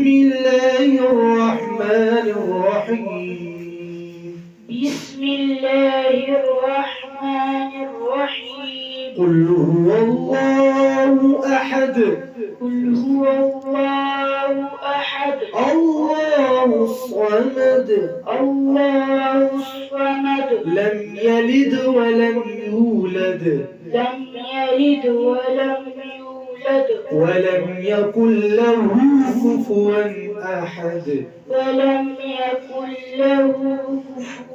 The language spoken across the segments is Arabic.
الله الرحمن الرحيم. بسم الله الرحمن الرحيم. قل هو الله أحد. قل هو الله أحد. الله الصمد. الله الصمد. لم يلد ولم يولد. لم يلد ولم يولد. ولم يكن له كفوا أحد. ولم يكن له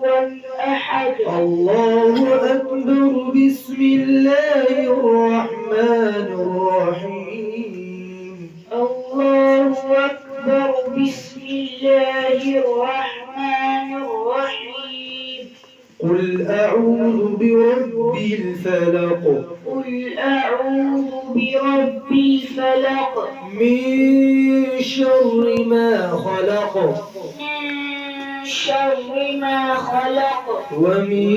كفوا أحد. الله أكبر. بسم الله الرحمن الرحيم. الله أكبر. بسم الله الرحمن الرحيم. قل أعوذ برب الفلق. قل أعوذ برب الفلق. من شر ما خلق. من شر ما خلق. ومن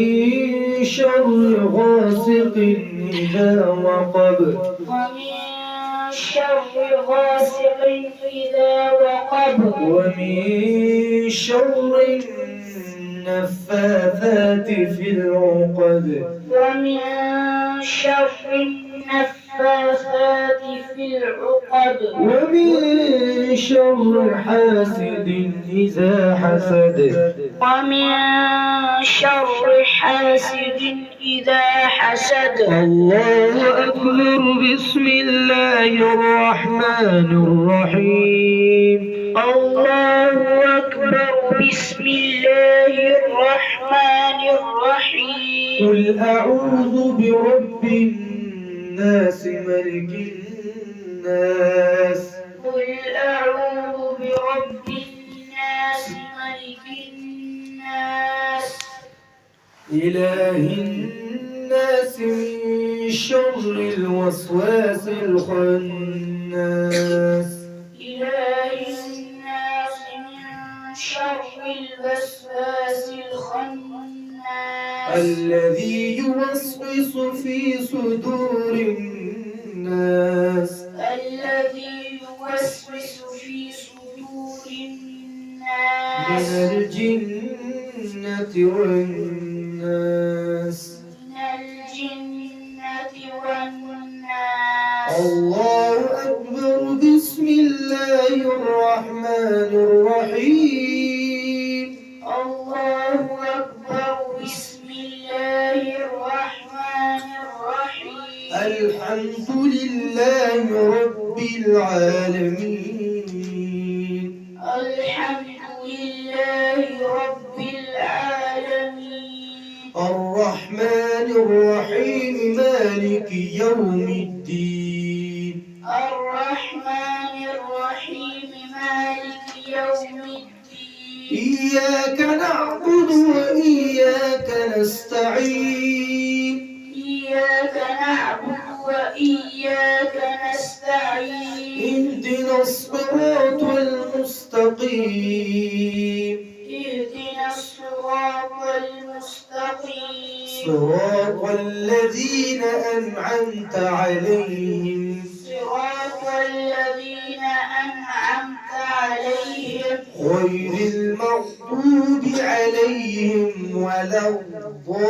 شر غاسق إذا وقب. ومن شر غاسق إذا وقب. ومن شر النفاثات في العقد. ومن شر النفاثات في العقد. ومن شر حاسد إذا حسد. ومن شر حاسد إذا حسد. الله أكبر. بسم الله الرحمن الرحيم. الله أكبر. بسم الله الرحمن الرحيم. قل أعوذ برب الناس ملك الناس. قل أعوذ برب الناس ملك الناس إله الناس من شر الوسواس الخناس. إله الناس من شر الوسواس الخناس الذي يوسوس في صدور الناس. الذي يوسوس في صدور من الناس الجنة والناس. من الجنة والناس. الله أكبر. بسم الله الرحمن الرحيم. الله أكبر. بسم الله الرحمن الرحيم. الحمد لله رب العالمين. الحمد لله رب العالمين. الرحمن الرحيم مالك يوم الدين. الرحمن الرحيم مالك يوم الدين. إياك نعبد وإياك نستعين. إياك نعبد وإياك نستعين. اهدنا الصراط المستقيم. اهدنا الصراط المستقيم. صراط الذين أنعمت عليهم. صراط الذين أنعمت عليهم غير المغضوب عليهم ولا الضالين.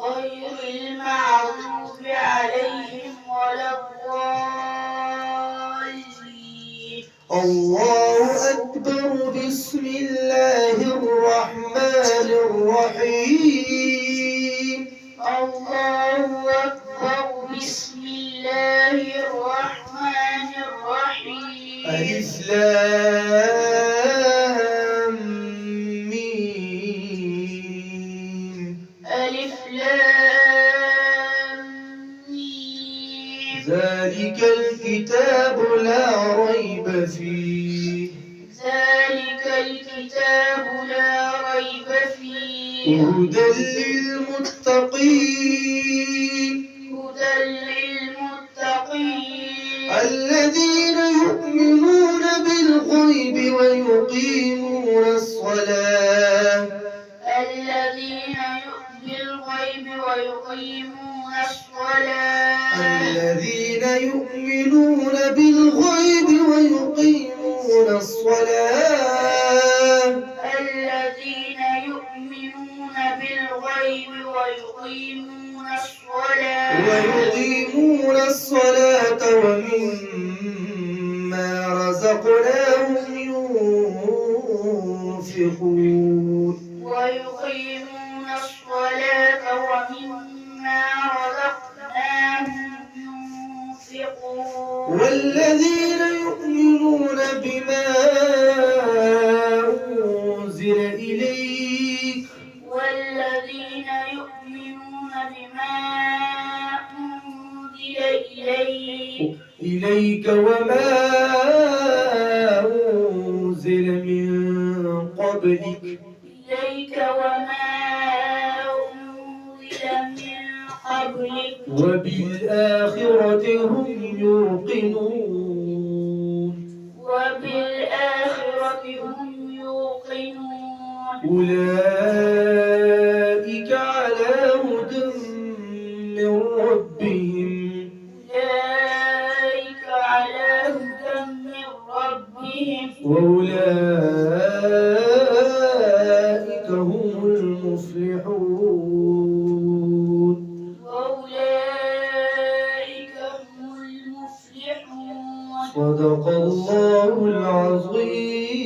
غير المغضوب عليهم ولا الضالين. الله أكبر. بسم الله الرحمن الرحيم. الله أكبر. بسم الله الرحمن الرحيم. ألف لام ميم. ألف لام ميم. ذلك الكتاب لا ريب فيه. ذلك الكتاب لا ريب فيه. هدى للمتقين. هدى للمتقين. الذين يؤمنون بالغيب ويقيمون الصلاة. الذين يؤمنون بالغيب ويقيمون الصلاة. الذين يؤمنون بالغيب ويقيمون الصلاة الذين يؤمنون بالغيب ويقيمون الصلاة ومما رزقناهم ينفقون ويقيمون الصلاة ومما رزقناهم ينفقون والذين يؤمنون بما أنزل إليك والذين يؤمنون بما أنزل إليك وما أنزل من قبلك وبالآخرة هم يوقنون أولئك على هدى من ربهم وأولئك هم المفلحون صدق الله العظيم.